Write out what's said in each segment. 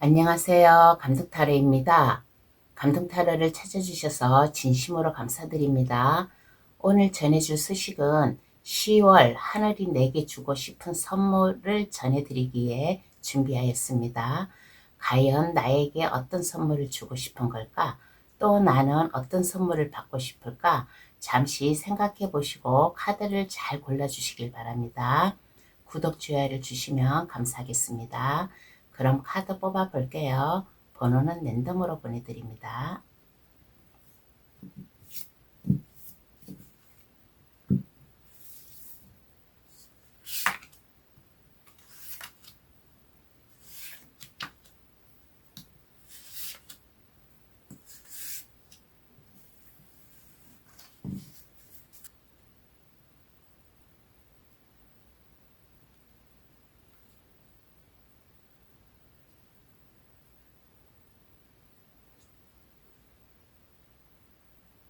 안녕하세요. 감독타로입니다. 감독타로를 찾아주셔서 진심으로 감사드립니다. 오늘 전해줄 소식은 10월 하늘이 내게 주고 싶은 선물을 전해드리기 위해 준비하였습니다. 과연 나에게 어떤 선물을 주고 싶은 걸까? 또 나는 어떤 선물을 받고 싶을까? 잠시 생각해 보시고 카드를 잘 골라주시길 바랍니다. 구독, 좋아요를 주시면 감사하겠습니다. 그럼 카드 뽑아 볼게요. 번호는 랜덤으로 보내드립니다.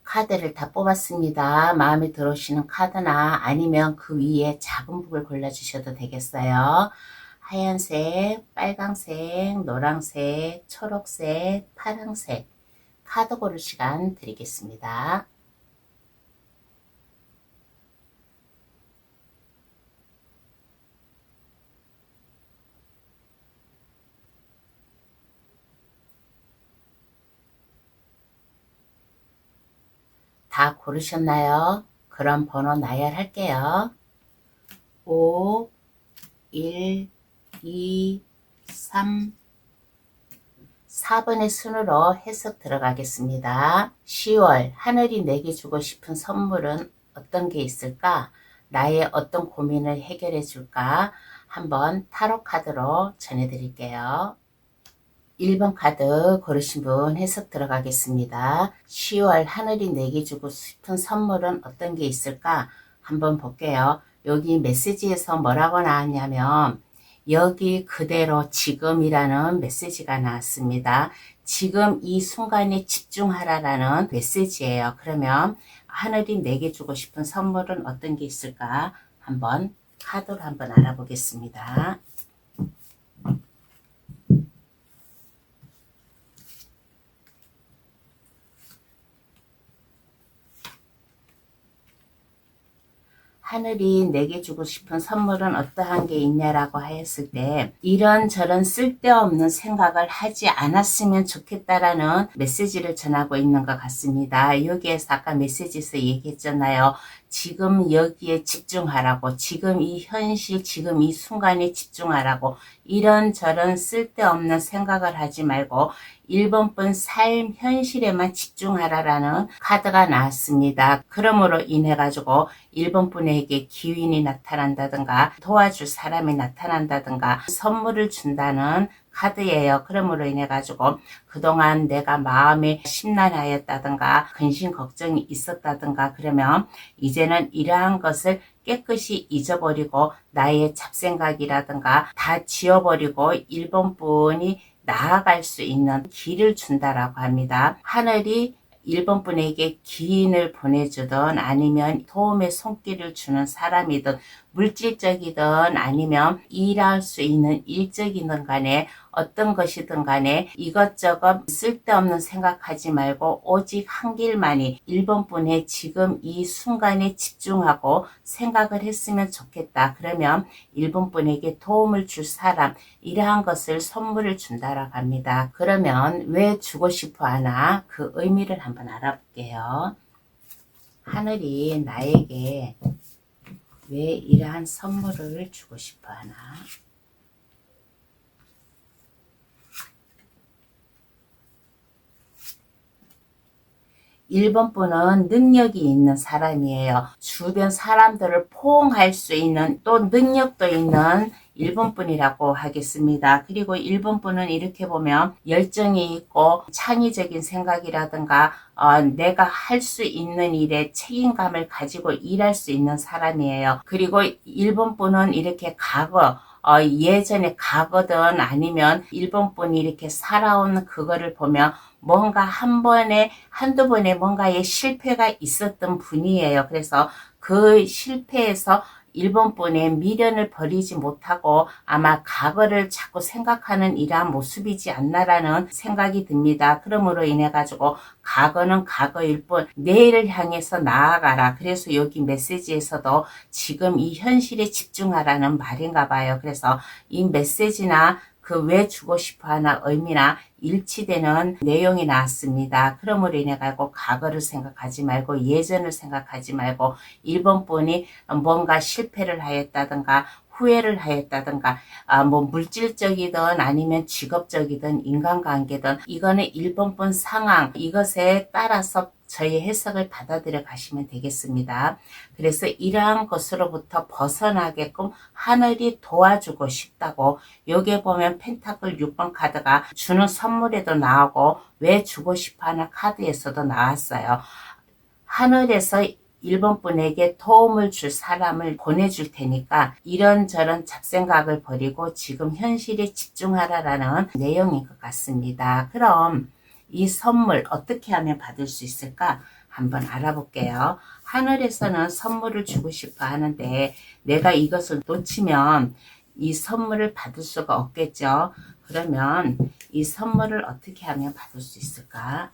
카드를 다 뽑았습니다. 마음에 들어오시는 카드나 아니면 그 위에 작은 북을 골라주셔도 되겠어요. 하얀색, 빨강색, 노란색, 초록색, 파란색 카드 고를 시간 드리겠습니다. 다 고르셨나요? 그럼 번호 나열할게요. 5, 1, 2, 3, 4번의 순으로 해석 들어가겠습니다. 10월 하늘이 내게 주고 싶은 선물은 어떤 게 있을까? 나의 어떤 고민을 해결해 줄까? 한번 타로 카드로 전해드릴게요. 1번 카드 고르신 분 해석 들어가겠습니다. 10월 하늘이 내게 주고 싶은 선물은 어떤 게 있을까? 한번 볼게요. 여기 메시지에서 뭐라고 나왔냐면 여기 그대로 지금이라는 메시지가 나왔습니다. 지금 이 순간에 집중하라라는 메시지예요. 그러면 하늘이 내게 주고 싶은 선물은 어떤 게 있을까? 한번 카드로 한번 알아보겠습니다. 하늘이 내게 주고 싶은 선물은 어떠한 게 있냐라고 하였을 때 이런저런 쓸데없는 생각을 하지 않았으면 좋겠다라는 메시지를 전하고 있는 것 같습니다. 여기에서 아까 메시지에서 얘기했잖아요. 지금 여기에 집중하라고, 지금 이 현실, 지금 이 순간에 집중하라고, 이런저런 쓸데없는 생각을 하지 말고 1번분 삶 현실에만 집중하라라는 카드가 나왔습니다. 그러므로 인해 가지고 1번 분에게 기운이 나타난다든가 도와줄 사람이 나타난다든가 선물을 준다는 카드예요. 그러므로 인해 가지고 그동안 내가 마음에 심란하였다든가 근심 걱정이 있었다든가 그러면 이제는 이러한 것을 깨끗이 잊어버리고 나의 잡생각이라든가 다 지워버리고 1번 분이 나아갈 수 있는 길을 준다라고 합니다. 하늘이 1번 분에게 기인을 보내주든 아니면 도움의 손길을 주는 사람이든 물질적이든 아니면 일할 수 있는 일적이든 간에 어떤 것이든 간에 이것저것 쓸데없는 생각하지 말고 오직 한 길만이 1번 분의 지금 이 순간에 집중하고 생각을 했으면 좋겠다. 그러면 1번 분에게 도움을 줄 사람 이러한 것을 선물을 준다라고 합니다. 그러면 왜 주고 싶어 하나 그 의미를 한번 알아볼게요. 하늘이 나에게 왜 이러한 선물을 주고 싶어 하나? 1번 분은 능력이 있는 사람이에요. 주변 사람들을 포용할 수 있는 또 능력도 있는 1번 분이라고 하겠습니다. 그리고 1번 분은 이렇게 보면 열정이 있고 창의적인 생각이라든가 내가 할 수 있는 일에 책임감을 가지고 일할 수 있는 사람이에요. 그리고 1번 분은 이렇게 과거 예전에 가거든 아니면 1번 분이 이렇게 살아온 그거를 보면 뭔가 한 번에 한두 번에 뭔가의 실패가 있었던 분이에요. 그래서 그 실패에서 일본 분의 미련을 버리지 못하고 아마 과거를 자꾸 생각하는 이러한 모습이지 않나라는 생각이 듭니다. 그러므로 인해 가지고 과거는 과거일 뿐 내일을 향해서 나아가라. 그래서 여기 메시지에서도 지금 이 현실에 집중하라는 말인가 봐요. 그래서 이 메시지나 그 왜 주고 싶어 하나 의미나 일치되는 내용이 나왔습니다. 그러므로 인해 가지고 과거를 생각하지 말고 예전을 생각하지 말고 일본 분이 뭔가 실패를 하였다든가 후회를 하였다든가 뭐 물질적이든 아니면 직업적이든 인간관계든 이거는 일본분 상황 이것에 따라서 저희 해석을 받아들여 가시면 되겠습니다. 그래서 이러한 것으로부터 벗어나게끔 하늘이 도와주고 싶다고 여기에 보면 펜타클 6번 카드가 주는 선물에도 나오고 왜 주고 싶어하는 카드에서도 나왔어요. 하늘에서 일본 분에게 도움을 줄 사람을 보내줄 테니까 이런저런 잡생각을 버리고 지금 현실에 집중하라라는 내용인 것 같습니다. 그럼 이 선물 어떻게 하면 받을 수 있을까? 한번 알아볼게요. 하늘에서는 선물을 주고 싶어 하는데 내가 이것을 놓치면 이 선물을 받을 수가 없겠죠. 그러면 이 선물을 어떻게 하면 받을 수 있을까?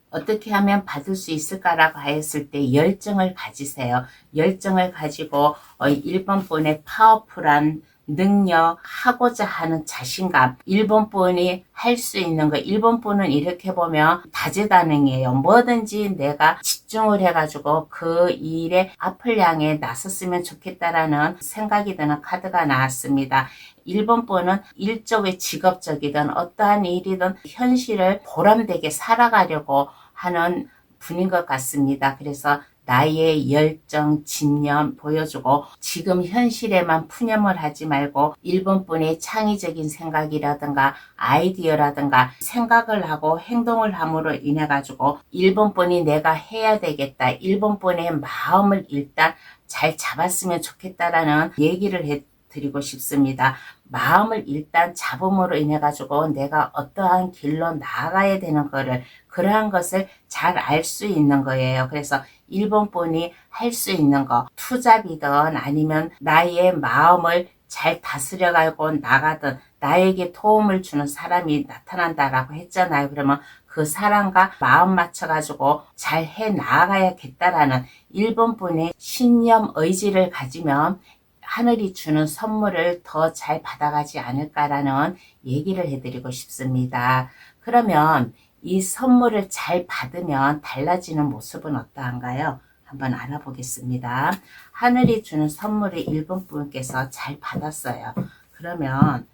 어떻게 하면 받을 수 있을까라고 하였을 때 열정을 가지세요. 열정을 가지고 1번 분의 파워풀한 능력, 하고자 하는 자신감, 1번 분이 할 수 있는 거, 1번 분은 이렇게 보면 다재다능이에요. 뭐든지 내가 집중을 해가지고 그 일에 앞을 향해 나섰으면 좋겠다라는 생각이 드는 카드가 나왔습니다. 1번 분은 일적의 직업적이든 어떠한 일이든 현실을 보람되게 살아가려고 하는 분인 것 같습니다. 그래서 나의 열정, 집념 보여주고 지금 현실에만 푸념을 하지 말고 1번 분의 창의적인 생각이라든가 아이디어라든가 생각을 하고 행동을 함으로 인해 가지고 1번 분이 내가 해야 되겠다. 1번 분의 마음을 일단 잘 잡았으면 좋겠다라는 얘기를 드리고 싶습니다. 마음을 일단 잡음으로 인해 가지고 내가 어떠한 길로 나아가야 되는 거를 그러한 것을 잘 알 수 있는 거예요. 그래서 1번 분이 할 수 있는 거 투잡이든 아니면 나의 마음을 잘 다스려 가고 나가든 나에게 도움을 주는 사람이 나타난다라고 했잖아요. 그러면 그 사람과 마음 맞춰 가지고 잘 해 나아가야겠다라는 1번 분의 신념 의지를 가지면 하늘이 주는 선물을 더 잘 받아가지 않을까라는 얘기를 해드리고 싶습니다. 그러면 이 선물을 잘 받으면 달라지는 모습은 어떠한가요? 한번 알아보겠습니다. 하늘이 주는 선물을 1번 분께서 잘 받았어요. 그러면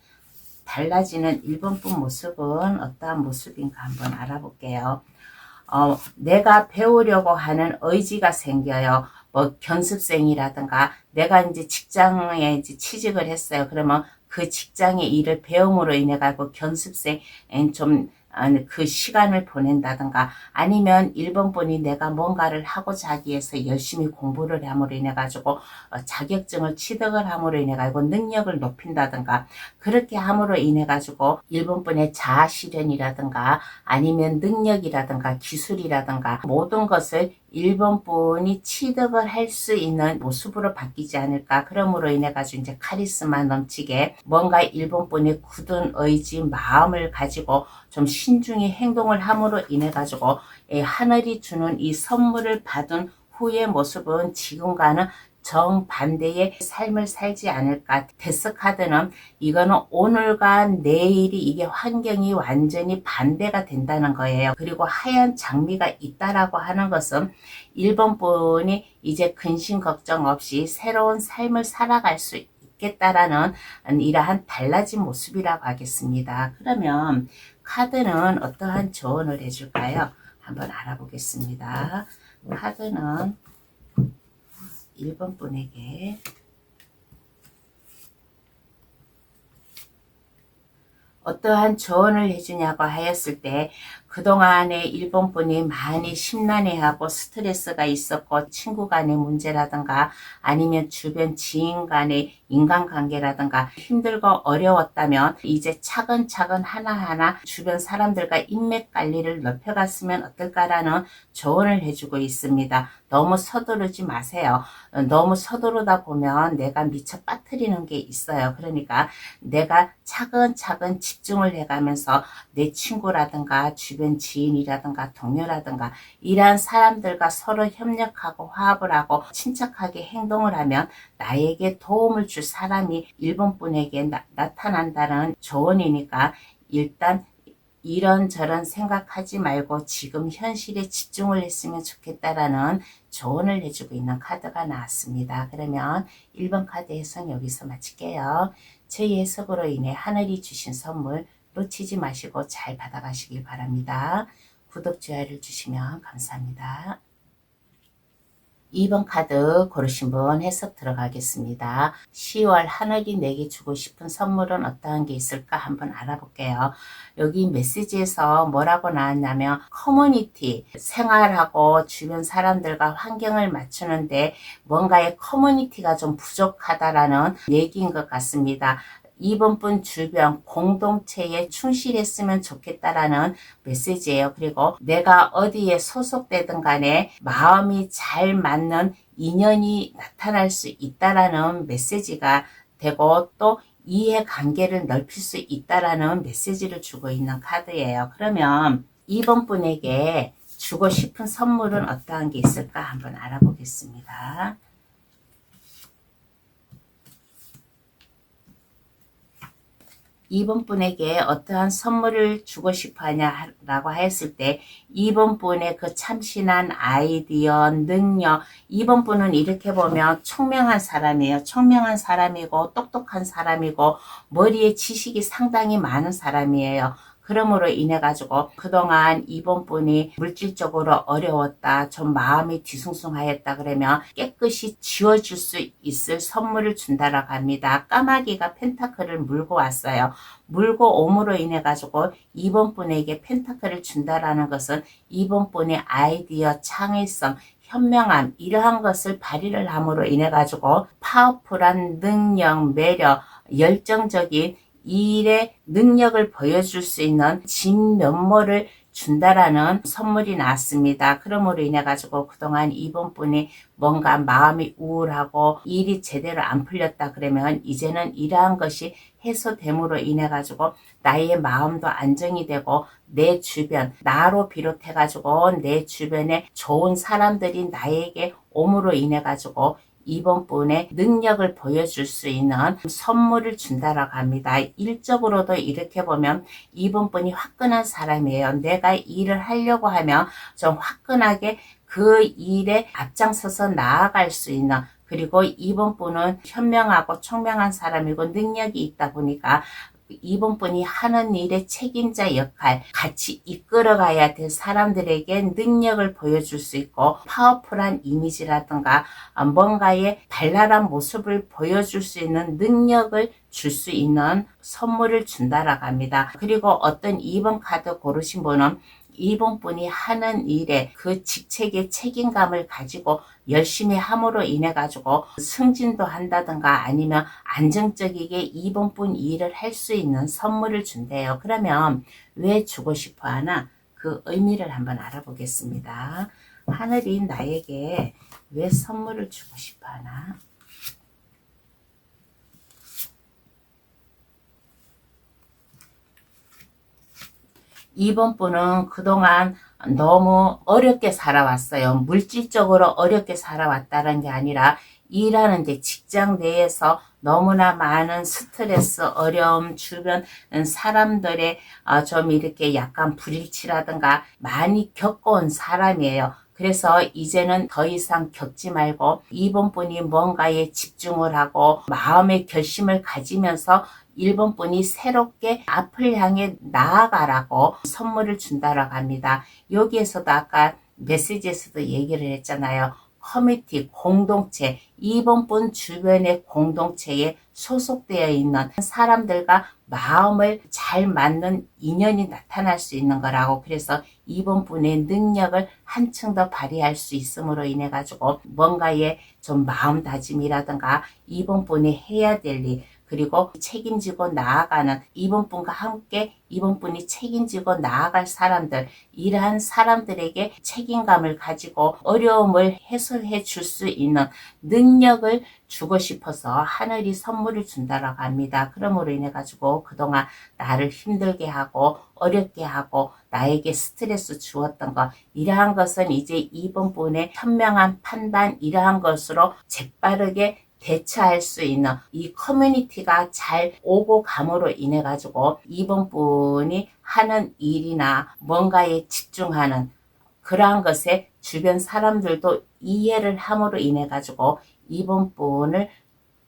달라지는 1번 분 모습은 어떠한 모습인가 한번 알아볼게요. 내가 배우려고 하는 의지가 생겨요. 뭐 견습생이라든가 내가 이제 직장에 이제 취직을 했어요. 그러면 그 직장의 일을 배움으로 인해 가지고 견습생 좀 그 시간을 보낸다든가 아니면 1번 분이 내가 뭔가를 하고자 하기 위해서 열심히 공부를 함으로 인해 가지고 자격증을 취득을 함으로 인해 가지고 능력을 높인다든가 그렇게 함으로 인해 가지고 1번 분의 자아 실현이라든가 아니면 능력이라든가 기술이라든가 모든 것을 1번 분이 취득을 할 수 있는 모습으로 바뀌지 않을까. 그러므로 인해 가지고 이제 카리스마 넘치게 뭔가 1번 분의 굳은 의지, 마음을 가지고 좀 신중히 행동을 함으로 인해 가지고 하늘이 주는 이 선물을 받은 후의 모습은 지금과는 정반대의 삶을 살지 않을까. 데스카드는 이거는 오늘과 내일이 이게 환경이 완전히 반대가 된다는 거예요. 그리고 하얀 장미가 있다라고 하는 것은 1번 분이 이제 근심 걱정 없이 새로운 삶을 살아갈 수 있겠다라는 이러한 달라진 모습이라고 하겠습니다. 그러면 카드는 어떠한 조언을 해줄까요? 한번 알아보겠습니다. 카드는 1번 분에게 어떠한 조언을 해주냐고 하였을 때 그동안에 일본 분이 많이 심란해하고 스트레스가 있었고 친구 간의 문제라든가 아니면 주변 지인 간의 인간관계라든가 힘들고 어려웠다면 이제 차근차근 하나하나 주변 사람들과 인맥 관리를 높여갔으면 어떨까라는 조언을 해주고 있습니다. 너무 서두르지 마세요. 너무 서두르다 보면 내가 미쳐 빠뜨리는 게 있어요. 그러니까 내가 차근차근 집중을 해가면서 내 친구라든가 주변 지인이라든가 동료라든가 이러한 사람들과 서로 협력하고 화합을 하고 침착하게 행동을 하면 나에게 도움을 줄 사람이 일본 분에게 나타난다는 조언이니까 일단 이런저런 생각하지 말고 지금 현실에 집중을 했으면 좋겠다라는 조언을 해주고 있는 카드가 나왔습니다. 그러면 1번 카드 해석 여기서 마칠게요. 저희 해석으로 인해 하늘이 주신 선물 놓치지 마시고 잘 받아가시길 바랍니다. 구독, 좋아요를 주시면 감사합니다. 2번 카드 고르신 분 해석 들어가겠습니다. 10월 하늘이 내게 주고 싶은 선물은 어떠한 게 있을까 한번 알아볼게요. 여기 메시지에서 뭐라고 나왔냐면 커뮤니티, 생활하고 주변 사람들과 환경을 맞추는데 뭔가의 커뮤니티가 좀 부족하다라는 얘기인 것 같습니다. 이번 분 주변 공동체에 충실했으면 좋겠다라는 메시지예요. 그리고 내가 어디에 소속되든 간에 마음이 잘 맞는 인연이 나타날 수 있다라는 메시지가 되고 또 이해관계를 넓힐 수 있다라는 메시지를 주고 있는 카드예요. 그러면 이번 분에게 주고 싶은 선물은 어떠한 게 있을까 한번 알아보겠습니다. 이번 분에게 어떠한 선물을 주고 싶어 하냐라고 했을 때 이번 분의 그 참신한 아이디어, 능력, 이번 분은 이렇게 보면 총명한 사람이에요. 총명한 사람이고 똑똑한 사람이고 머리에 지식이 상당히 많은 사람이에요. 그러므로 인해 가지고 그동안 이번 분이 물질적으로 어려웠다, 좀 마음이 뒤숭숭하였다 그러면 깨끗이 지워줄 수 있을 선물을 준다라고 합니다. 까마귀가 펜타클을 물고 왔어요. 물고 옴으로 인해 가지고 이번 분에게 펜타클을 준다라는 것은 이번 분의 아이디어, 창의성, 현명함 이러한 것을 발휘를 함으로 인해 가지고 파워풀한 능력, 매력, 열정적인 일의 능력을 보여줄 수 있는 진면모를 준다라는 선물이 나왔습니다. 그러므로 인해 가지고 그동안 이번 분이 뭔가 마음이 우울하고 일이 제대로 안 풀렸다 그러면 이제는 이러한 것이 해소됨으로 인해 가지고 나의 마음도 안정이 되고 내 주변 나로 비롯해 가지고 내 주변에 좋은 사람들이 나에게 옴으로 인해 가지고 이번 분의 능력을 보여줄 수 있는 선물을 준다라고 합니다. 일적으로도 이렇게 보면 이번 분이 화끈한 사람이에요. 내가 일을 하려고 하면 좀 화끈하게 그 일에 앞장서서 나아갈 수 있는, 그리고 이번 분은 현명하고 총명한 사람이고 능력이 있다 보니까 이번 분이 하는 일의 책임자 역할, 같이 이끌어가야 될 사람들에게 능력을 보여줄 수 있고 파워풀한 이미지라든가 뭔가의 발랄한 모습을 보여줄 수 있는 능력을 줄 수 있는 선물을 준다라고 합니다. 그리고 어떤 2번 카드 고르신 분은 이번 분이 하는 일에 그 직책의 책임감을 가지고 열심히 함으로 인해 가지고 승진도 한다든가 아니면 안정적이게 이번 분 일을 할 수 있는 선물을 준대요. 그러면 왜 주고 싶어 하나? 그 의미를 한번 알아보겠습니다. 하늘이 나에게 왜 선물을 주고 싶어 하나? 이번 분은 그동안 너무 어렵게 살아왔어요. 물질적으로 어렵게 살아왔다는 게 아니라 일하는데 직장 내에서 너무나 많은 스트레스, 어려움, 주변 사람들의 좀 이렇게 약간 불일치라든가 많이 겪어온 사람이에요. 그래서 이제는 더 이상 겪지 말고 이번 분이 뭔가에 집중을 하고 마음의 결심을 가지면서 1번 분이 새롭게 앞을 향해 나아가라고 선물을 준다라고 합니다. 여기에서도 아까 메시지에서도 얘기를 했잖아요. 커뮤니티, 공동체, 2번 분 주변의 공동체에 소속되어 있는 사람들과 마음을 잘 맞는 인연이 나타날 수 있는 거라고. 그래서 2번 분의 능력을 한층 더 발휘할 수 있음으로 인해 가지고 뭔가의 좀 마음다짐이라든가 2번 분이 해야 될 일, 그리고 책임지고 나아가는 2번 분과 함께 2번 분이 책임지고 나아갈 사람들, 이러한 사람들에게 책임감을 가지고 어려움을 해소해 줄 수 있는 능력을 주고 싶어서 하늘이 선물을 준다라고 합니다. 그러므로 인해 가지고 그동안 나를 힘들게 하고 어렵게 하고 나에게 스트레스 주었던 것, 이러한 것은 이제 2번 분의 현명한 판단, 이러한 것으로 재빠르게 대처할 수 있는 이 커뮤니티가 잘 오고 감으로 인해 가지고 2번 분이 하는 일이나 뭔가에 집중하는 그러한 것에 주변 사람들도 이해를 함으로 인해 가지고 2번 분을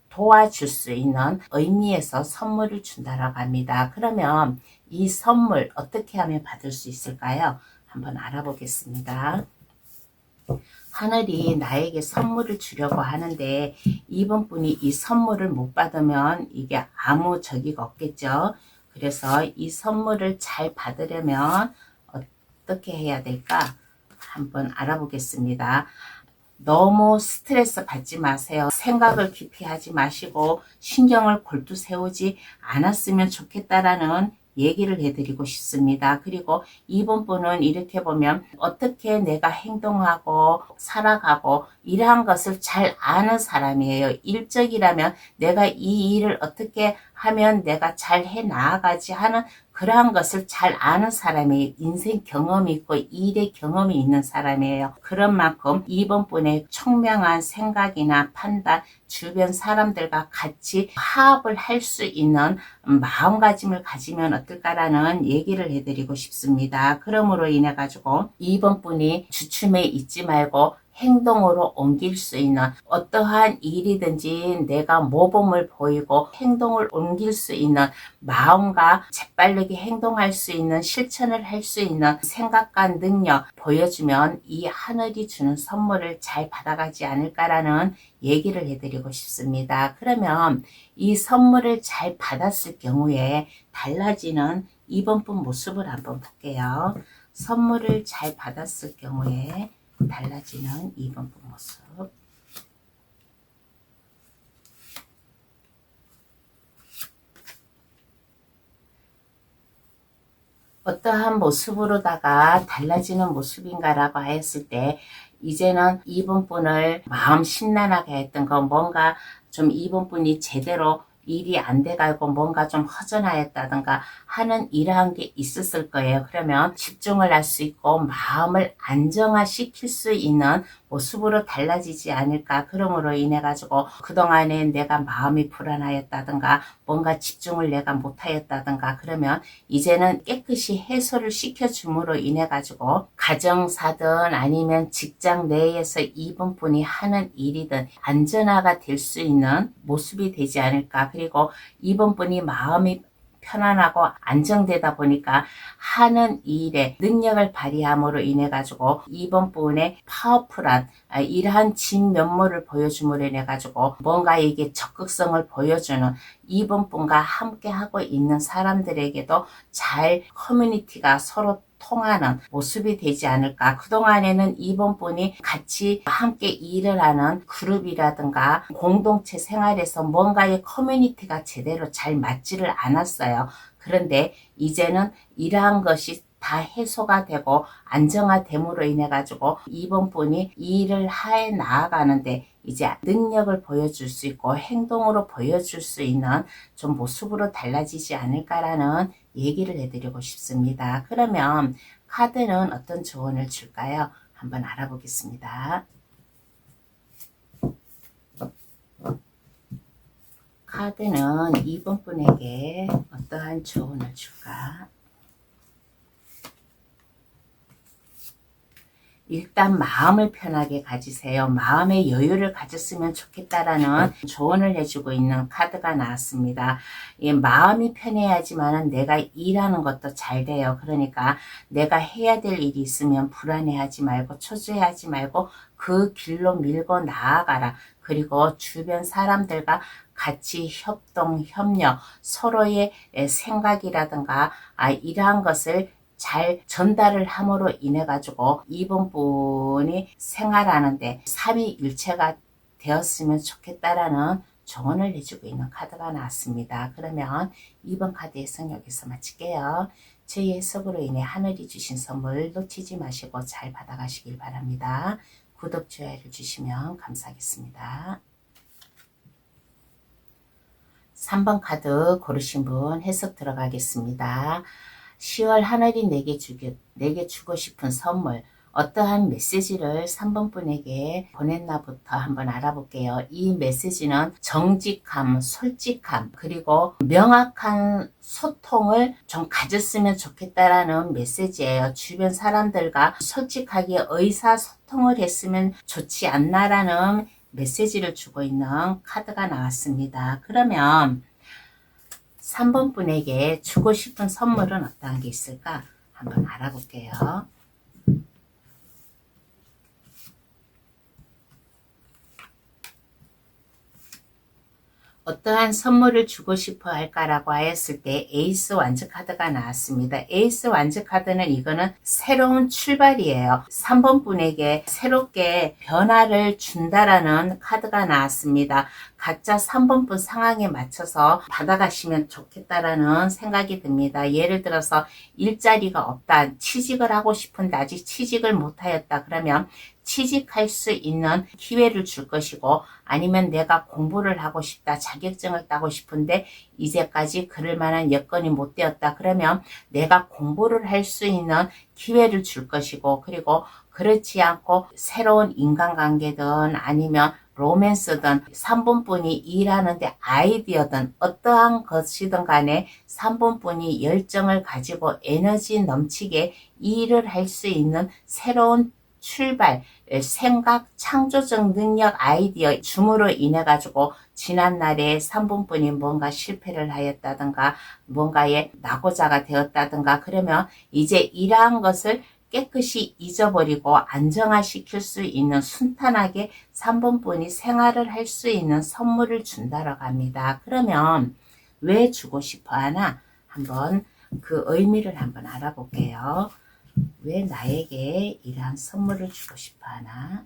도와줄 수 있는 의미에서 선물을 준다라고 합니다. 그러면 이 선물 어떻게 하면 받을 수 있을까요? 한번 알아보겠습니다. 하늘이 나에게 선물을 주려고 하는데 2번 분이 이 선물을 못 받으면 이게 아무 적이가 없겠죠. 그래서 이 선물을 잘 받으려면 어떻게 해야 될까? 한번 알아보겠습니다. 너무 스트레스 받지 마세요. 생각을 깊이 하지 마시고 신경을 골두 세우지 않았으면 좋겠다라는 얘기를 해드리고 싶습니다. 그리고 2번 분은 이렇게 보면 어떻게 내가 행동하고 살아가고 이러한 것을 잘 아는 사람이에요. 일적이라면 내가 이 일을 어떻게 하면 내가 잘 해 나아가지 하는 그러한 것을 잘 아는 사람이에요. 인생 경험이 있고 일의 경험이 있는 사람이에요. 그런 만큼 2번 분의 총명한 생각이나 판단, 주변 사람들과 같이 화합을 할 수 있는 마음가짐을 가지면 어떨까라는 얘기를 해드리고 싶습니다. 그러므로 인해 가지고 2번 분이 주춤에 있지 말고 행동으로 옮길 수 있는 어떠한 일이든지 내가 모범을 보이고 행동을 옮길 수 있는 마음과 재빠르게 행동할 수 있는 실천을 할 수 있는 생각과 능력 보여주면 이 하늘이 주는 선물을 잘 받아가지 않을까라는 얘기를 해드리고 싶습니다. 그러면 이 선물을 잘 받았을 경우에 달라지는 2번 분 모습을 한번 볼게요. 선물을 잘 받았을 경우에 달라지는 2번 분 모습. 어떠한 모습으로다가 달라지는 모습인가라고 했을 때 이제는 2번 분을 마음 심란하게 했던 건 뭔가 좀 2번 분이 제대로 일이 안 돼가고 뭔가 좀 허전하였다든가 하는 이러한 게 있었을 거예요. 그러면 집중을 할 수 있고 마음을 안정화시킬 수 있는 모습으로 달라지지 않을까. 그러므로 인해 가지고 그동안에 내가 마음이 불안하였다든가 뭔가 집중을 내가 못하였다든가 그러면 이제는 깨끗이 해소를 시켜줌으로 인해 가지고 가정사든 아니면 직장 내에서 2번 분이 하는 일이든 안전화가 될 수 있는 모습이 되지 않을까. 그리고 2번 분이 마음이 편안하고 안정되다 보니까 하는 일에 능력을 발휘함으로 인해 가지고 2번 분의 파워풀한 이러한 진면모를 보여줌으로 인해 가지고 뭔가 이게 적극성을 보여주는 2번 분과 함께 하고 있는 사람들에게도 잘 커뮤니티가 서로 통하는 모습이 되지 않을까. 그동안에는 2번 분이 같이 함께 일을 하는 그룹이라든가 공동체 생활에서 뭔가의 커뮤니티가 제대로 잘 맞지를 않았어요. 그런데 이제는 이러한 것이 다 해소가 되고 안정화됨으로 인해 가지고 2번 분이 일을 해 나아가는데 이제 능력을 보여줄 수 있고 행동으로 보여줄 수 있는 좀 모습으로 달라지지 않을까라는 얘기를 해드리고 싶습니다. 그러면 카드는 어떤 조언을 줄까요? 한번 알아보겠습니다. 카드는 2번 분에게 어떠한 조언을 줄까? 일단 마음을 편하게 가지세요. 마음의 여유를 가졌으면 좋겠다라는 조언을 해주고 있는 카드가 나왔습니다. 마음이 편해야지만 내가 일하는 것도 잘 돼요. 그러니까 내가 해야 될 일이 있으면 불안해하지 말고 초조해하지 말고 그 길로 밀고 나아가라. 그리고 주변 사람들과 같이 협동, 협력, 서로의 생각이라든가 이러한 것을 잘 전달을 함으로 인해 가지고 이번 분이 생활하는데 삼위일체가 되었으면 좋겠다라는 조언을 해주고 있는 카드가 나왔습니다. 그러면 2번 카드 해석 여기서 마칠게요. 저희 해석으로 인해 하늘이 주신 선물 놓치지 마시고 잘 받아가시길 바랍니다. 구독, 좋아요를 주시면 감사하겠습니다. 3번 카드 고르신 분 해석 들어가겠습니다. 10월 하늘이 내게 주고 싶은 선물, 어떠한 메시지를 3번 분에게 보냈나부터 한번 알아볼게요. 이 메시지는 정직함, 솔직함, 그리고 명확한 소통을 좀 가졌으면 좋겠다라는 메시지예요. 주변 사람들과 솔직하게 의사소통을 했으면 좋지 않나라는 메시지를 주고 있는 카드가 나왔습니다. 그러면 3번 분에게 주고 싶은 선물은 어떠한 게 있을까? 한번 알아볼게요. 어떠한 선물을 주고 싶어 할까라고 하였을 때 에이스 완즈 카드가 나왔습니다. 에이스 완즈 카드는 이거는 새로운 출발이에요. 3번 분에게 새롭게 변화를 준다라는 카드가 나왔습니다. 각자 3번 분 상황에 맞춰서 받아가시면 좋겠다라는 생각이 듭니다. 예를 들어서 일자리가 없다, 취직을 하고 싶은데 아직 취직을 못하였다 그러면 취직할 수 있는 기회를 줄 것이고, 아니면 내가 공부를 하고 싶다, 자격증을 따고 싶은데 이제까지 그럴 만한 여건이 못 되었다 그러면 내가 공부를 할 수 있는 기회를 줄 것이고, 그리고 그렇지 않고 새로운 인간관계든 아니면 로맨스든 3번 분이 일하는데 아이디어든 어떠한 것이든 간에 3번 분이 열정을 가지고 에너지 넘치게 일을 할 수 있는 새로운 출발, 생각, 창조적 능력, 아이디어 줌으로 인해 가지고 지난날에 3번 분이 뭔가 실패를 하였다든가 뭔가에 낙오자가 되었다든가 그러면 이제 이러한 것을 깨끗이 잊어버리고 안정화시킬 수 있는 순탄하게 3번 분이 생활을 할 수 있는 선물을 준다라고 합니다. 그러면 왜 주고 싶어 하나? 한번 그 의미를 한번 알아볼게요. 왜 나에게 이러한 선물을 주고 싶어 하나?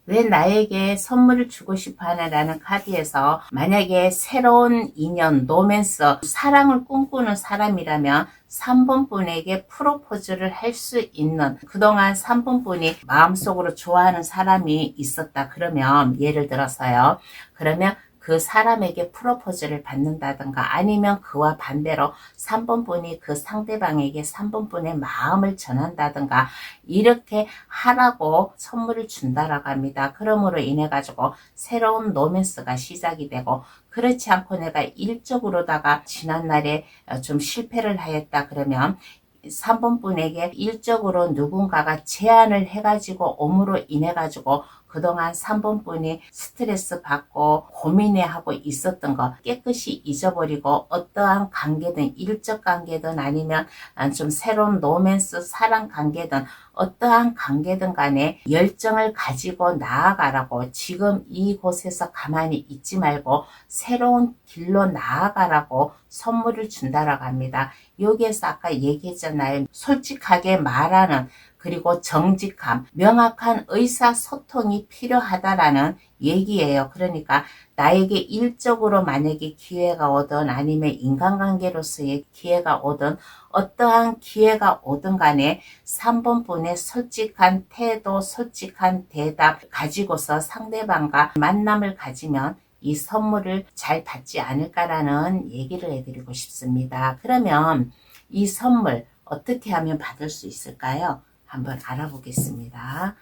왜 나에게 선물을 주고 싶어 하나라는 카드에서 만약에 새로운 인연, 로맨스, 사랑을 꿈꾸는 사람이라면 3번 분에게 프로포즈를 할 수 있는 그동안 3번 분이 마음속으로 좋아하는 사람이 있었다 그러면 예를 들어서요. 그러면 그 사람에게 프로포즈를 받는다든가 아니면 그와 반대로 3번 분이 그 상대방에게 3번 분의 마음을 전한다든가 이렇게 하라고 선물을 준다라고 합니다. 그러므로 인해 가지고 새로운 로맨스가 시작이 되고 그렇지 않고 내가 일적으로다가 지난날에 좀 실패를 하였다 그러면 3번 분에게 일적으로 누군가가 제안을 해가지고 옴으로 인해가지고 그동안 3번 분이 스트레스 받고 고민해하고 있었던 거 깨끗이 잊어버리고 어떠한 관계든 일적 관계든 아니면 좀 새로운 로맨스 사랑 관계든 어떠한 관계든 간에 열정을 가지고 나아가라고 지금 이곳에서 가만히 있지 말고 새로운 길로 나아가라고 선물을 준다라고 합니다. 여기에서 아까 얘기했잖아요. 솔직하게 말하는 그리고 정직함, 명확한 의사소통이 필요하다라는 얘기예요. 그러니까 나에게 일적으로 만약에 기회가 오든 아니면 인간관계로서의 기회가 오든 어떠한 기회가 오든 간에 3번 분의 솔직한 태도, 솔직한 대답 가지고서 상대방과 만남을 가지면 이 선물을 잘 받지 않을까라는 얘기를 해드리고 싶습니다. 그러면 이 선물 어떻게 하면 받을 수 있을까요? 한번 알아보겠습니다.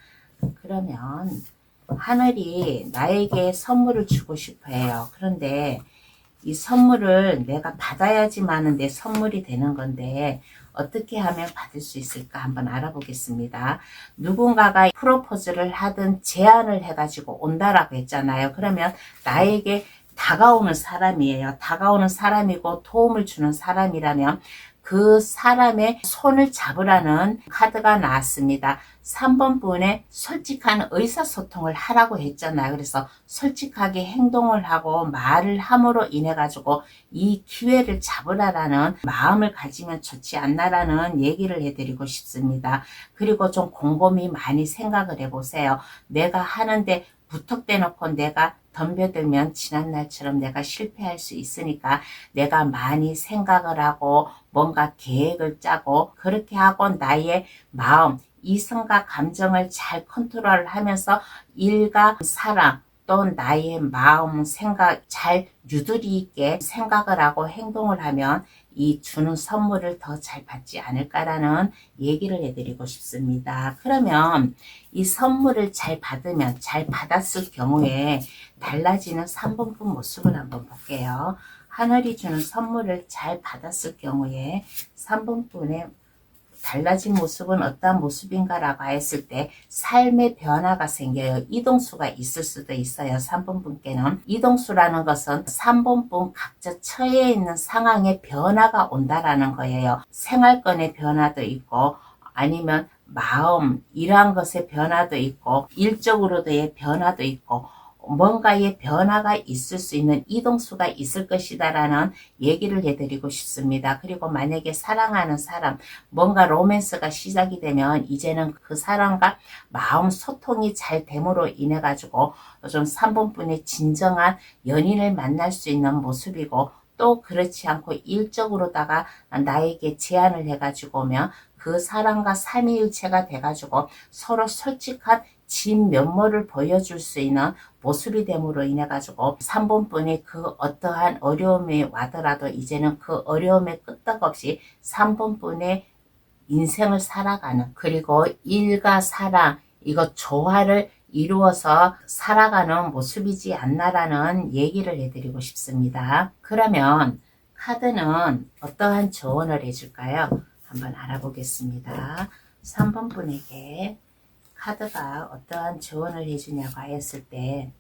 그러면 하늘이 나에게 선물을 주고 싶어 해요. 그런데 이 선물을 내가 받아야지만 내 선물이 되는 건데 어떻게 하면 받을 수 있을까 한번 알아보겠습니다. 누군가가 프로포즈를 하든 제안을 해가지고 온다라고 했잖아요. 그러면 나에게 다가오는 사람이에요. 다가오는 사람이고 도움을 주는 사람이라면 그 사람의 손을 잡으라는 카드가 나왔습니다. 3번 분에 솔직한 의사소통을 하라고 했잖아요. 그래서 솔직하게 행동을 하고 말을 함으로 인해 가지고 이 기회를 잡으라라는 마음을 가지면 좋지 않나라는 얘기를 해드리고 싶습니다. 그리고 좀 곰곰이 많이 생각을 해보세요. 내가 하는데 무턱대놓고 내가 덤벼들면 지난날처럼 내가 실패할 수 있으니까 내가 많이 생각을 하고 뭔가 계획을 짜고 그렇게 하고 나의 마음, 이성과 감정을 잘 컨트롤하면서 일과 사랑 또 나의 마음, 생각 잘 유두리 있게 생각을 하고 행동을 하면 이 주는 선물을 더 잘 받지 않을까라는 얘기를 해드리고 싶습니다. 그러면 이 선물을 잘 받으면 잘 받았을 경우에 달라지는 3번분 모습을 한번 볼게요. 하늘이 주는 선물을 잘 받았을 경우에 3번분의 달라진 모습은 어떤 모습인가라고 했을 때 삶의 변화가 생겨요. 이동수가 있을 수도 있어요. 3번 분께는 이동수라는 것은 3번 분 각자 처해 있는 상황에 변화가 온다라는 거예요. 생활권의 변화도 있고 아니면 마음 이러한 것의 변화도 있고 일적으로의 변화도 있고 뭔가의 변화가 있을 수 있는 이동수가 있을 것이다라는 얘기를 해드리고 싶습니다. 그리고 만약에 사랑하는 사람, 뭔가 로맨스가 시작이 되면 이제는 그 사람과 마음 소통이 잘 됨으로 인해 가지고 좀 3번분의 진정한 연인을 만날 수 있는 모습이고 또 그렇지 않고 일적으로다가 나에게 제안을 해가지고 오면 그 사람과 삼위일체가 돼가지고 서로 솔직한 진면모를 보여줄 수 있는 모습이 됨으로 인해 가지고 3번분이 그 어떠한 어려움이 와더라도 이제는 그 어려움의 끄떡없이 3번분의 인생을 살아가는 그리고 일과 사랑 이거 조화를 이루어서 살아가는 모습이지 않나라는 얘기를 해드리고 싶습니다. 그러면 카드는 어떠한 조언을 해줄까요? 한번 알아보겠습니다. 3번 분에게 카드가 어떠한 조언을 해주냐고 하였을 때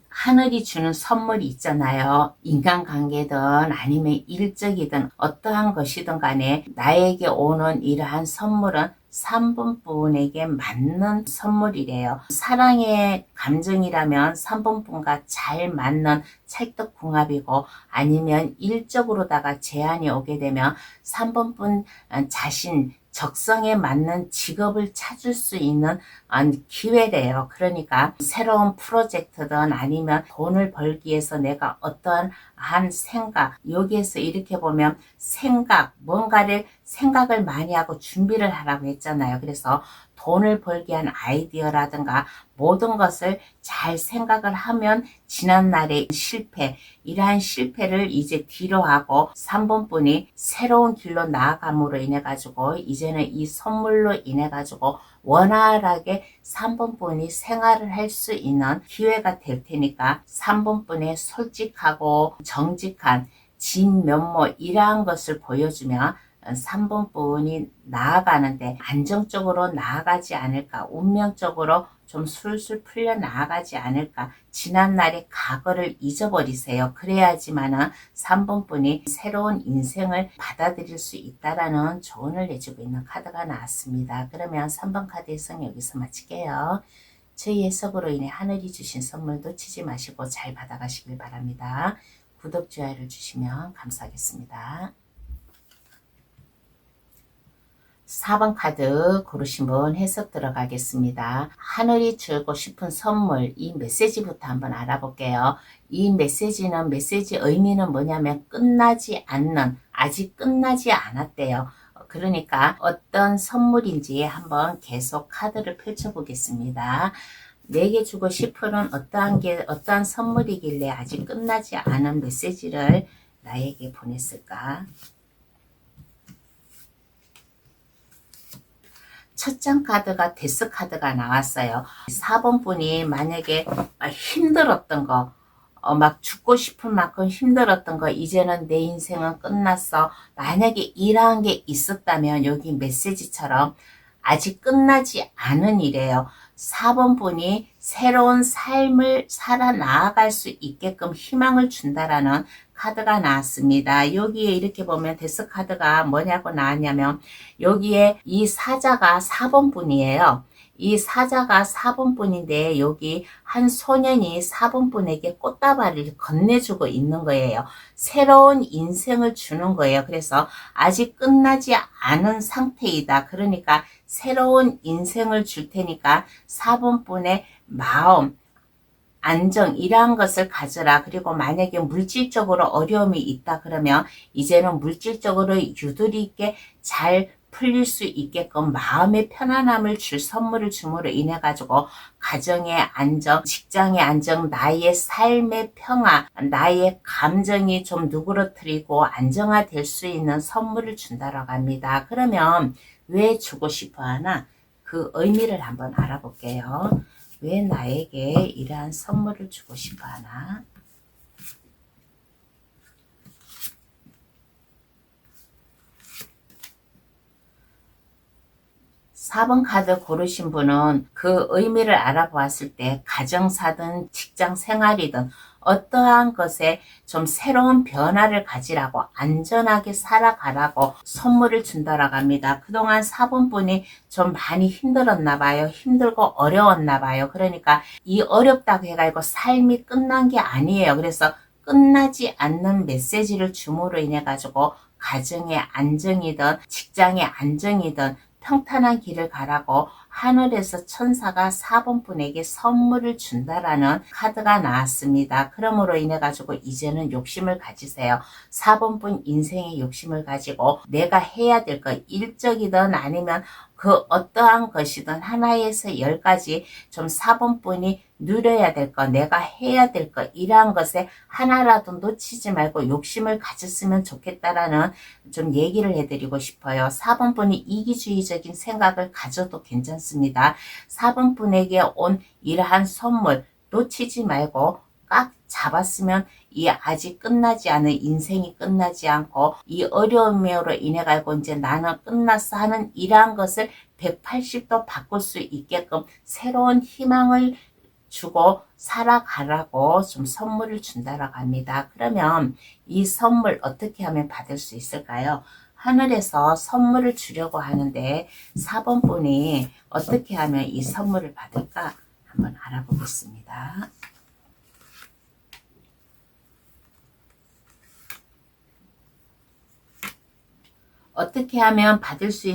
하늘이 주는 선물이 있잖아요. 인간관계든 아니면 일적이든 어떠한 것이든 간에 나에게 오는 이러한 선물은 3번 분에게 맞는 선물이래요. 사랑의 감정이라면 3번 분과 잘 맞는 찰떡궁합이고 아니면 일적으로다가 제안이 오게 되면 3번 분 자신 적성에 맞는 직업을 찾을 수 있는 기회래요. 그러니까 새로운 프로젝트든 아니면 돈을 벌기 위해서 내가 어떠한 생각, 여기에서 이렇게 보면 뭔가를 생각을 많이 하고 준비를 하라고 했잖아요. 그래서 돈을 벌기 위한 아이디어라든가 모든 것을 잘 생각을 하면 지난날의 실패, 이러한 실패를 이제 뒤로 하고 3번 분이 새로운 길로 나아감으로 인해 가지고 이제는 이 선물로 인해 가지고 원활하게 3번 분이 생활을 할 수 있는 기회가 될 테니까 3번 분의 솔직하고 정직한 진면모 이러한 것을 보여주면 3번 분이 나아가는데 안정적으로 나아가지 않을까, 운명적으로 좀 술술 풀려 나아가지 않을까. 지난날의 과거를 잊어버리세요. 그래야지만은 3번 분이 새로운 인생을 받아들일 수 있다라는 조언을 내주고 있는 카드가 나왔습니다. 그러면 3번 카드 해석 여기서 마칠게요. 저희 해석으로 인해 하늘이 주신 선물 놓치지 마시고 잘 받아가시길 바랍니다. 구독, 좋아요를 주시면 감사하겠습니다. 4번 카드 고르신 분 해석 들어가겠습니다. 하늘이 주고 싶은 선물, 이 메시지부터 한번 알아볼게요. 이 메시지는 메시지 의미는 뭐냐면 아직 끝나지 않았대요. 그러니까 어떤 선물인지 한번 계속 카드를 펼쳐보겠습니다. 내게 주고 싶은 어떠한 선물이길래 아직 끝나지 않은 메시지를 나에게 보냈을까? 첫 장 카드가 데스 카드가 나왔어요. 4번 분이 만약에 힘들었던 거, 막 죽고 싶을 만큼 힘들었던 거 이제는 내 인생은 끝났어. 만약에 이러한 게 있었다면 여기 메시지처럼 아직 끝나지 않은 일이에요. 4번 분이 새로운 삶을 살아 나아갈 수 있게끔 희망을 준다라는 카드가 나왔습니다. 여기에 이렇게 보면 데스 카드가 뭐냐고 나왔냐면 여기에 이 사자가 4번 분이에요. 이 사자가 4번 분인데 여기 한 소년이 4번 분에게 꽃다발을 건네주고 있는 거예요. 새로운 인생을 주는 거예요. 그래서 아직 끝나지 않은 상태이다. 그러니까 새로운 인생을 줄 테니까 4번 분의 마음, 안정 이러한 것을 가져라. 그리고 만약에 물질적으로 어려움이 있다 그러면 이제는 물질적으로 유도리 있게 잘 풀릴 수 있게끔 마음의 편안함을 줄 선물을 줌으로 인해 가지고 가정의 안정, 직장의 안정, 나의 삶의 평화, 나의 감정이 좀 누그러뜨리고 안정화될 수 있는 선물을 준다라고 합니다. 그러면 왜 주고 싶어 하나? 그 의미를 한번 알아볼게요. 왜 나에게 이러한 선물을 주고 싶어 하나? 4번 카드 고르신 분은 그 의미를 알아보았을 때 가정사든 직장 생활이든 어떠한 것에 좀 새로운 변화를 가지라고 안전하게 살아가라고 선물을 준다라고 합니다. 그동안 4번 분이 좀 많이 힘들었나 봐요. 힘들고 어려웠나 봐요. 그러니까 이 어렵다고 해가지고 삶이 끝난 게 아니에요. 그래서 끝나지 않는 메시지를 줌으로 인해 가지고 가정의 안정이든 직장의 안정이든 평탄한 길을 가라고 하늘에서 천사가 4번 분에게 선물을 준다라는 카드가 나왔습니다. 그러므로 인해 가지고 이제는 욕심을 가지세요. 4번 분 인생의 욕심을 가지고 내가 해야 될 것, 일적이든 아니면 그 어떠한 것이든 하나에서 10가지 좀 4번 분이 누려야 될 것, 내가 해야 될 것, 이러한 것에 하나라도 놓치지 말고 욕심을 가졌으면 좋겠다라는 좀 얘기를 해드리고 싶어요. 4번 분이 이기주의적인 생각을 가져도 괜찮습니다. 4번 분에게 온 이러한 선물 놓치지 말고 꽉 잡았으면 이 아직 끝나지 않은 인생이 끝나지 않고 이 어려움으로 인해 가지고 이제 나는 끝났어 하는 이러한 것을 180도 바꿀 수 있게끔 새로운 희망을 주고 살아가라고 좀 선물을 준다라고 합니다. 그러면 이 선물 어떻게 하면 받을 수 있을까요? 하늘에서 선물을 주려고 하는데 4번 분이 어떻게 하면 이 선물을 받을까 한번 알아보겠습니다. 어떻게 하면 받을 수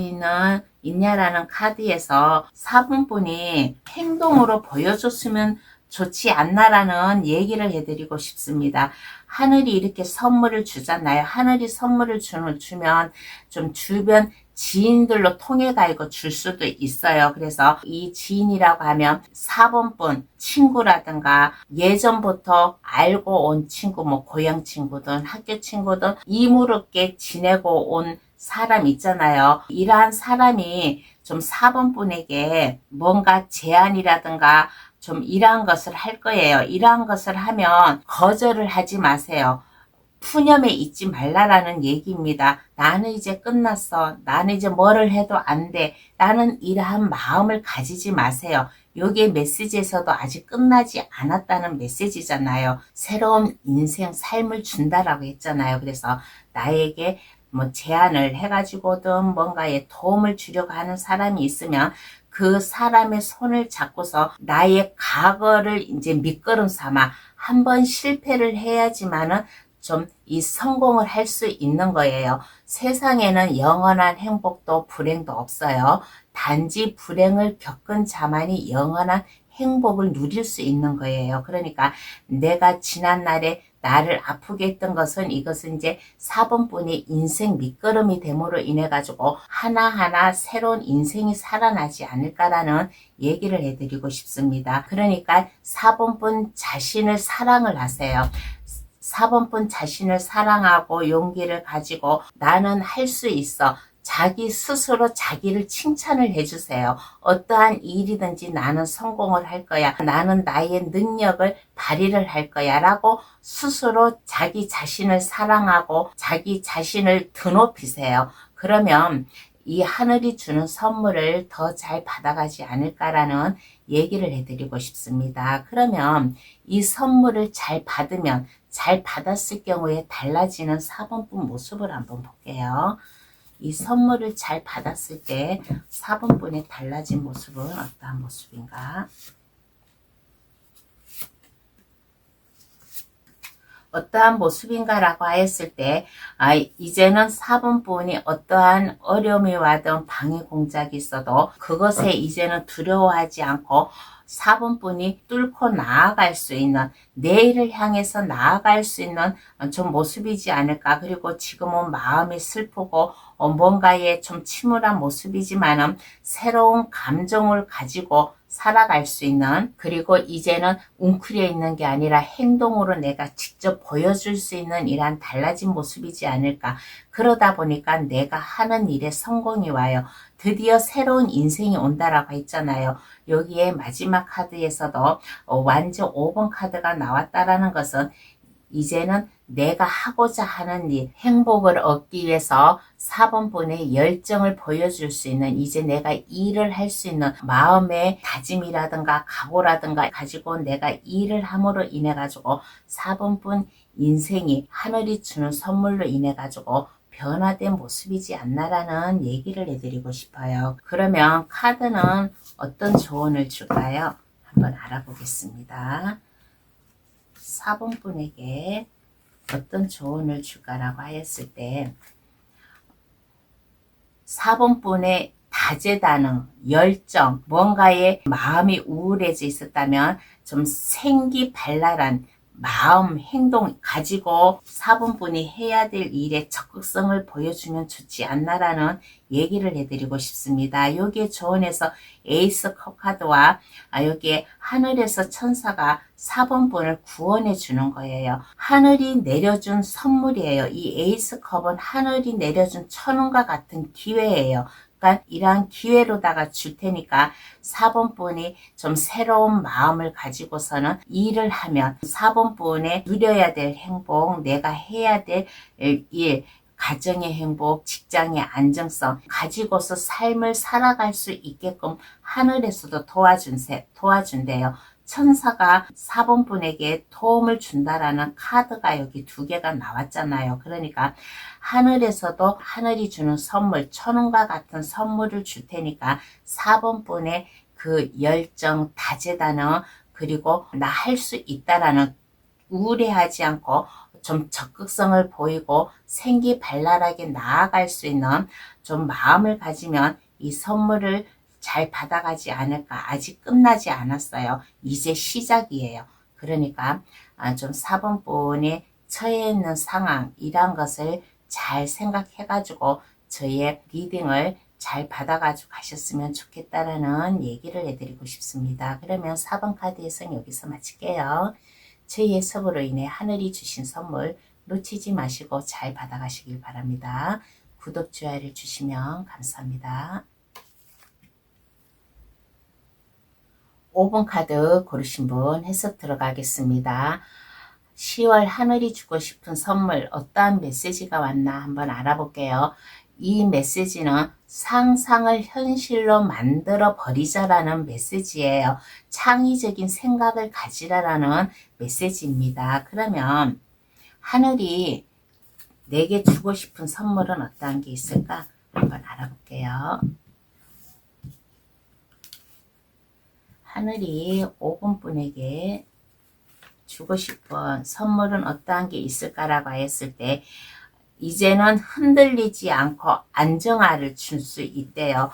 있냐라는 카드에서 4번 분이 행동으로 보여줬으면 좋지 않나라는 얘기를 해드리고 싶습니다. 하늘이 이렇게 선물을 주잖아요. 하늘이 선물을 주면 좀 주변 지인들로 통해 가지고 줄 수도 있어요. 그래서 이 지인이라고 하면 4번 분 친구라든가 예전부터 알고 온 친구, 뭐 고향 친구든 학교 친구든 이무롭게 지내고 온 사람 있잖아요. 이러한 사람이 좀 4번 분에게 뭔가 제안이라든가 좀 이러한 것을 할 거예요. 이러한 것을 하면 거절을 하지 마세요. 푸념에 있지 말라라는 얘기입니다. 나는 이제 끝났어. 나는 이제 뭐를 해도 안 돼. 나는 이러한 마음을 가지지 마세요. 여기에 메시지에서도 아직 끝나지 않았다는 메시지잖아요. 새로운 인생, 삶을 준다라고 했잖아요. 그래서 나에게 뭐 제안을 해가지고든 뭔가에 도움을 주려고 하는 사람이 있으면 그 사람의 손을 잡고서 나의 과거를 이제 밑거름 삼아 한번 실패를 해야지만은 좀 이 성공을 할 수 있는 거예요. 세상에는 영원한 행복도 불행도 없어요. 단지 불행을 겪은 자만이 영원한 행복을 누릴 수 있는 거예요. 그러니까 내가 지난날에 나를 아프게 했던 것은 이것은 이제 4번 분의 인생 밑거름이 됨으로 인해 가지고 하나하나 새로운 인생이 살아나지 않을까라는 얘기를 해드리고 싶습니다. 그러니까 4번 분 자신을 사랑을 하세요. 4번 분 자신을 사랑하고 용기를 가지고 나는 할 수 있어. 자기 스스로 자기를 칭찬을 해주세요. 어떠한 일이든지 나는 성공을 할 거야. 나는 나의 능력을 발휘를 할 거야. 라고 스스로 자기 자신을 사랑하고 자기 자신을 드높이세요. 그러면 이 하늘이 주는 선물을 더 잘 받아가지 않을까라는 얘기를 해드리고 싶습니다. 그러면 이 선물을 잘 받으면, 잘 받았을 경우에 달라지는 4번분 모습을 한번 볼게요. 이 선물을 잘 받았을 때 4번분의 달라진 모습은 어떠한 모습인가? 어떠한 모습인가라고 하였을 때 이제는 4번분이 어떠한 어려움이 와든 방해 공작이 있어도 그것에 이제는 두려워하지 않고 4번분이 뚫고 나아갈 수 있는, 내일을 향해서 나아갈 수 있는 좀 모습이지 않을까. 그리고 지금은 마음이 슬프고 뭔가에 좀 침울한 모습이지만은 새로운 감정을 가지고 살아갈 수 있는, 그리고 이제는 웅크려 있는 게 아니라 행동으로 내가 직접 보여줄 수 있는 이러한 달라진 모습이지 않을까. 그러다 보니까 내가 하는 일에 성공이 와요. 드디어 새로운 인생이 온다라고 했잖아요. 여기에 마지막 카드에서도 완전 5번 카드가 나왔다라는 것은 이제는 내가 하고자 하는 일, 행복을 얻기 위해서 4번분의 열정을 보여줄 수 있는, 이제 내가 일을 할 수 있는 마음의 다짐이라든가 각오라든가 가지고 내가 일을 함으로 인해 가지고 4번분 인생이 하늘이 주는 선물로 인해 가지고 변화된 모습이지 않나라는 얘기를 해드리고 싶어요. 그러면 카드는 어떤 조언을 줄까요? 한번 알아보겠습니다. 4번분에게 어떤 조언을 줄까라고 하였을 때 4번분의 다재다능, 열정, 뭔가에 마음이 우울해져 있었다면 좀 생기발랄한 마음, 행동 가지고 4번분이 해야 될 일에 적극성을 보여주면 좋지 않나라는 얘기를 해드리고 싶습니다. 여기에 조언에서 에이스 컵 카드와 여기에 하늘에서 천사가 4번분을 구원해 주는 거예요. 하늘이 내려준 선물이에요. 이 에이스 컵은 하늘이 내려준 천운과 같은 기회예요. 그러니까 이러한 기회로다가 줄 테니까 4번분이 좀 새로운 마음을 가지고서는 일을 하면 4번분에 누려야 될 행복, 내가 해야 될 일, 가정의 행복, 직장의 안정성 가지고서 삶을 살아갈 수 있게끔 하늘에서도 도와준대요. 천사가 4번분에게 도움을 준다라는 카드가 여기 2개가 나왔잖아요. 그러니까 하늘에서도 하늘이 주는 선물, 천운과 같은 선물을 줄 테니까 4번분의 그 열정, 다재다능, 그리고 나 할 수 있다라는, 우울해하지 않고 좀 적극성을 보이고 생기발랄하게 나아갈 수 있는 좀 마음을 가지면 이 선물을 잘 받아가지 않을까. 아직 끝나지 않았어요. 이제 시작이에요. 그러니까 좀 4번분이 처해 있는 상황, 이런 것을 잘 생각해가지고 저의 리딩을 잘 받아가지고 가셨으면 좋겠다라는 얘기를 해드리고 싶습니다. 그러면 4번 카드 해석 여기서 마칠게요. 저희 해석으로 인해 하늘이 주신 선물 놓치지 마시고 잘 받아가시길 바랍니다. 구독, 좋아요를 주시면 감사합니다. 5번 카드 고르신 분 해석 들어가겠습니다. 10월 하늘이 주고 싶은 선물, 어떠한 메시지가 왔나 한번 알아볼게요. 이 메시지는 상상을 현실로 만들어 버리자라는 메시지예요. 창의적인 생각을 가지라라는 메시지입니다. 그러면 하늘이 내게 주고 싶은 선물은 어떠한 게 있을까 한번 알아볼게요. 하늘이 5번분에게 주고 싶은 선물은 어떠한 게 있을까라고 했을 때 이제는 흔들리지 않고 안정화를 줄 수 있대요.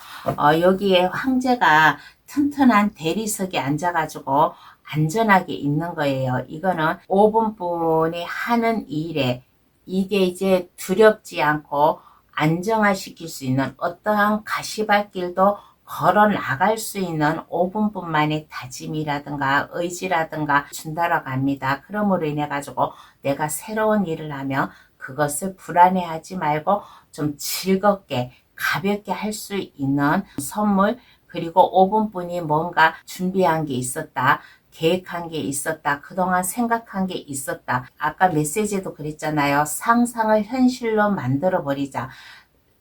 여기에 황제가 튼튼한 대리석에 앉아가지고 안전하게 있는 거예요. 이거는 5번분이 하는 일에 이게 이제 두렵지 않고 안정화시킬 수 있는 어떠한 가시밭길도 걸어 나갈 수 있는 5분만의 다짐이라든가 의지라든가 준다라고 합니다. 그러므로 인해 가지고 내가 새로운 일을 하면 그것을 불안해하지 말고 좀 즐겁게 가볍게 할 수 있는 선물, 그리고 5분뿐이 뭔가 준비한 게 있었다, 계획한 게 있었다, 그동안 생각한 게 있었다. 아까 메시지도 그랬잖아요. 상상을 현실로 만들어 버리자.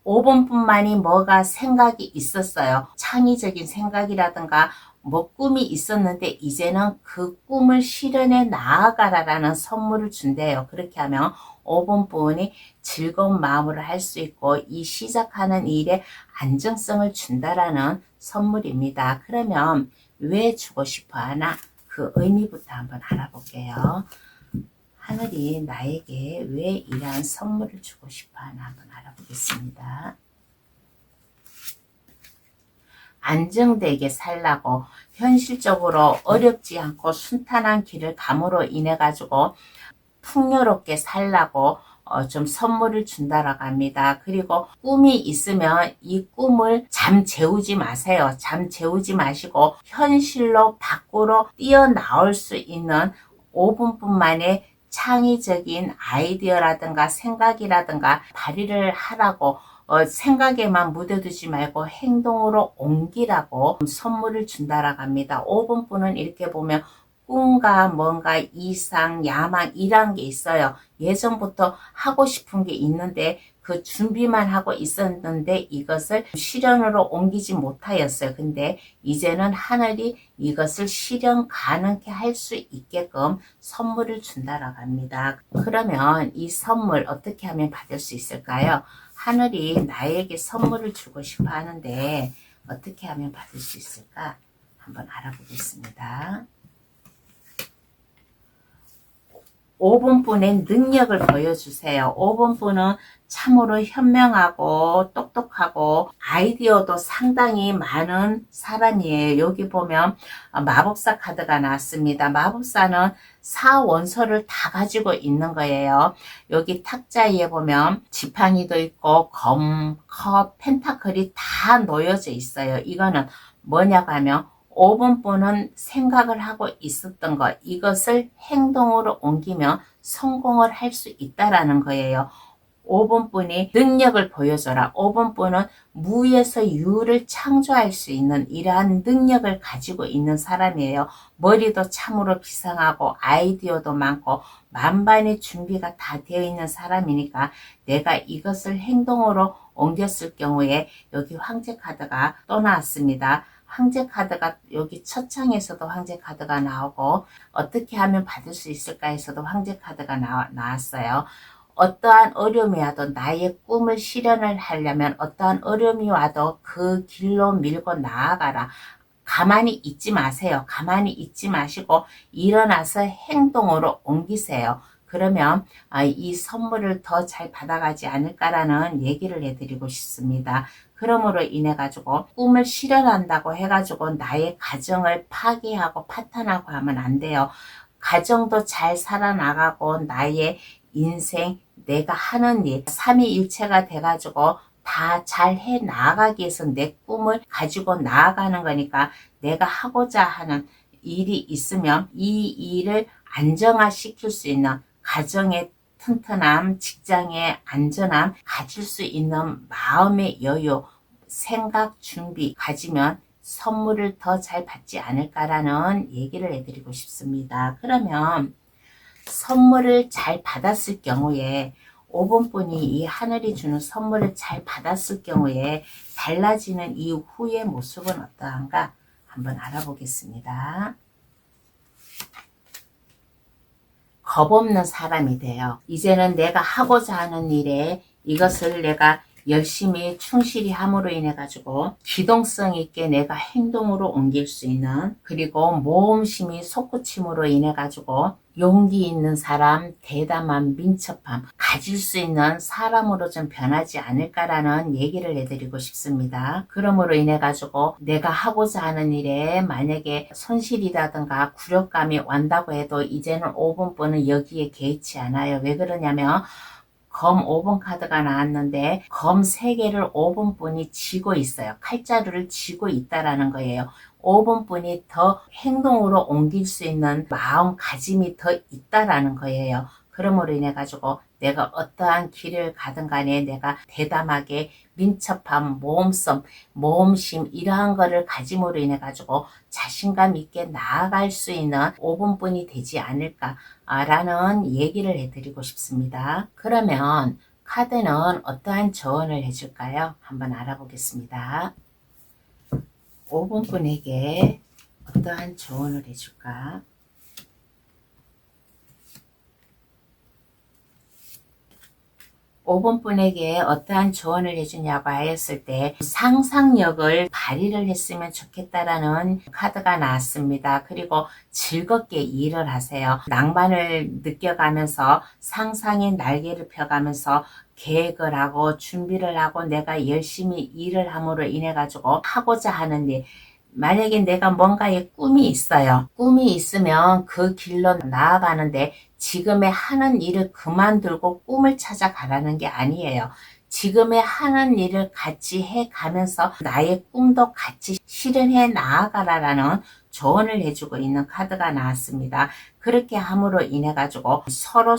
5분뿐만이 뭐가 생각이 있었어요. 창의적인 생각이라든가 뭐 꿈이 있었는데 이제는 그 꿈을 실현해 나아가라라는 선물을 준대요. 그렇게 하면 5분뿐이 즐거운 마음으로 할 수 있고 이 시작하는 일에 안정성을 준다라는 선물입니다. 그러면 왜 주고 싶어 하나? 그 의미부터 한번 알아볼게요. 하늘이 나에게 왜 이러한 선물을 주고 싶어 하나 한번 알아보겠습니다. 안정되게 살라고, 현실적으로 어렵지 않고 순탄한 길을 감으로 인해 가지고 풍요롭게 살라고 좀 선물을 준다라고 합니다. 그리고 꿈이 있으면 이 꿈을 잠 재우지 마세요. 잠 재우지 마시고 현실로 밖으로 뛰어나올 수 있는 5분뿐만의 창의적인 아이디어라든가 생각이라든가 발휘를 하라고, 생각에만 묻어두지 말고 행동으로 옮기라고 선물을 준다라고 합니다. 5분뿐은 이렇게 보면 꿈과 뭔가 이상, 야망 이런 게 있어요. 예전부터 하고 싶은 게 있는데 그 준비만 하고 있었는데 이것을 실현으로 옮기지 못하였어요. 근데 이제는 하늘이 이것을 실현 가능케 할 수 있게끔 선물을 준다라고 합니다. 그러면 이 선물 어떻게 하면 받을 수 있을까요? 하늘이 나에게 선물을 주고 싶어 하는데 어떻게 하면 받을 수 있을까? 한번 알아보겠습니다. 5분뿐의 능력을 보여주세요. 5분뿐은 참으로 현명하고 똑똑하고 아이디어도 상당히 많은 사람이에요. 여기 보면 마법사 카드가 나왔습니다. 마법사는 4원소를 다 가지고 있는 거예요. 여기 탁자 위에 보면 지팡이도 있고 검, 컵, 펜타클이 다 놓여져 있어요. 이거는 뭐냐고 하면 5분뿐은 생각을 하고 있었던 것, 이것을 행동으로 옮기면 성공을 할 수 있다라는 거예요. 5분뿐이 능력을 보여줘라. 5분뿐은 무에서 유를 창조할 수 있는 이러한 능력을 가지고 있는 사람이에요. 머리도 참으로 비상하고 아이디어도 많고 만반의 준비가 다 되어 있는 사람이니까 내가 이것을 행동으로 옮겼을 경우에 여기 황제 카드가 또 나왔습니다. 황제 카드가 여기 첫 장에서도 황제 카드가 나오고 어떻게 하면 받을 수 있을까 해서도 황제 카드가 나왔어요. 어떠한 어려움이 와도 나의 꿈을 실현을 하려면 어떠한 어려움이 와도 그 길로 밀고 나아가라. 가만히 있지 마세요. 가만히 있지 마시고 일어나서 행동으로 옮기세요. 그러면 이 선물을 더 잘 받아가지 않을까라는 얘기를 해드리고 싶습니다. 그러므로 인해 가지고 꿈을 실현한다고 해가지고 나의 가정을 파괴하고 파탄하고 하면 안 돼요. 가정도 잘 살아나가고 나의 인생, 내가 하는 일, 삼위일체가 돼가지고 다 잘 해 나아가기 위해서 내 꿈을 가지고 나아가는 거니까 내가 하고자 하는 일이 있으면 이 일을 안정화시킬 수 있는 가정의 튼튼함, 직장의 안전함, 가질 수 있는 마음의 여유, 생각, 준비 가지면 선물을 더 잘 받지 않을까라는 얘기를 해드리고 싶습니다. 그러면 선물을 잘 받았을 경우에 5분뿐이 이 하늘이 주는 선물을 잘 받았을 경우에 달라지는 이 후의 모습은 어떠한가 한번 알아보겠습니다. 겁없는 사람이 돼요. 이제는 내가 하고자 하는 일에 이것을 내가 열심히 충실히 함으로 인해 가지고 기동성 있게 내가 행동으로 옮길 수 있는, 그리고 모험심이 솟구침으로 인해 가지고 용기 있는 사람, 대담한 민첩함 가질 수 있는 사람으로 좀 변하지 않을까라는 얘기를 해드리고 싶습니다. 그러므로 인해 가지고 내가 하고자 하는 일에 만약에 손실이라든가 굴욕감이 온다고 해도 이제는 5분뿐은 여기에 개의치 않아요. 왜 그러냐면 검 5번 카드가 나왔는데 검 3개를 5분뿐이 쥐고 있어요. 칼자루를 쥐고 있다라는 거예요. 5분뿐이 더 행동으로 옮길 수 있는 마음가짐이 더 있다라는 거예요. 그러므로 인해 가지고 내가 어떠한 길을 가든 간에 내가 대담하게 민첩함, 모험심 이러한 거를 가짐으로 인해 가지고 자신감 있게 나아갈 수 있는 5분뿐이 되지 않을까라는 얘기를 해드리고 싶습니다. 그러면 카드는 어떠한 조언을 해줄까요? 한번 알아보겠습니다. 5분분에게 어떠한 조언을 해줄까? 5번분에게 어떠한 조언을 해주냐고 하였을 때 상상력을 발휘를 했으면 좋겠다라는 카드가 나왔습니다. 그리고 즐겁게 일을 하세요. 낭만을 느껴가면서 상상의 날개를 펴가면서 계획을 하고 준비를 하고 내가 열심히 일을 함으로 인해 가지고 하고자 하는 일, 만약에 내가 뭔가의 꿈이 있어요. 꿈이 있으면 그 길로 나아가는데 지금의 하는 일을 그만두고 꿈을 찾아가라는 게 아니에요. 지금의 하는 일을 같이 해가면서 나의 꿈도 같이 실현해 나아가라라는 조언을 해주고 있는 카드가 나왔습니다. 그렇게 함으로 인해 가지고 서로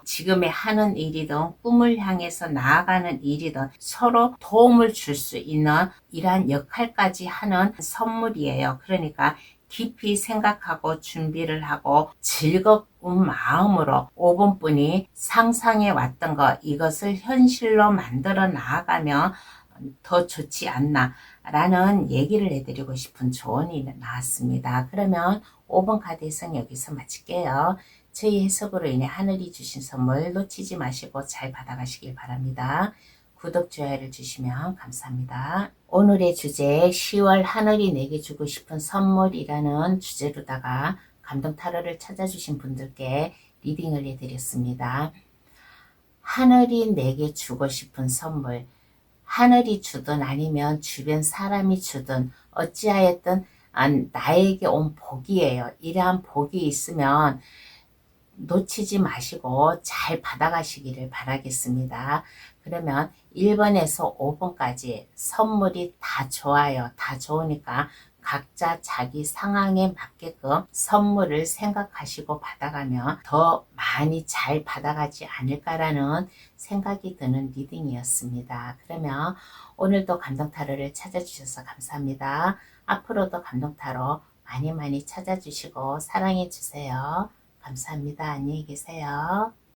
지금의 하는 일이든 꿈을 향해서 나아가는 일이든 서로 도움을 줄 수 있는 이러한 역할까지 하는 선물이에요. 그러니까 깊이 생각하고 준비를 하고 즐거운 마음으로 5분뿐이 상상해 왔던 것 이것을 현실로 만들어 나아가면 더 좋지 않나 라는 얘기를 해드리고 싶은 조언이 나왔습니다. 그러면 5번 카드 해석 여기서 마칠게요. 저희 해석으로 인해 하늘이 주신 선물 놓치지 마시고 잘 받아가시길 바랍니다. 구독, 좋아요를 주시면 감사합니다. 오늘의 주제 10월 하늘이 내게 주고 싶은 선물이라는 주제로다가 감동 타로를 찾아주신 분들께 리딩을 해드렸습니다. 하늘이 내게 주고 싶은 선물, 하늘이 주든 아니면 주변 사람이 주든 어찌하였든 나에게 온 복이에요. 이러한 복이 있으면 놓치지 마시고 잘 받아가시기를 바라겠습니다. 그러면 1번에서 5번까지 선물이 다 좋아요. 다 좋으니까 각자 자기 상황에 맞게끔 선물을 생각하시고 받아가면 더 많이 잘 받아가지 않을까라는 생각이 드는 리딩이었습니다. 그러면 오늘도 감동타로를 찾아주셔서 감사합니다. 앞으로도 감동타로 많이 찾아주시고 사랑해주세요. 감사합니다. 안녕히 계세요.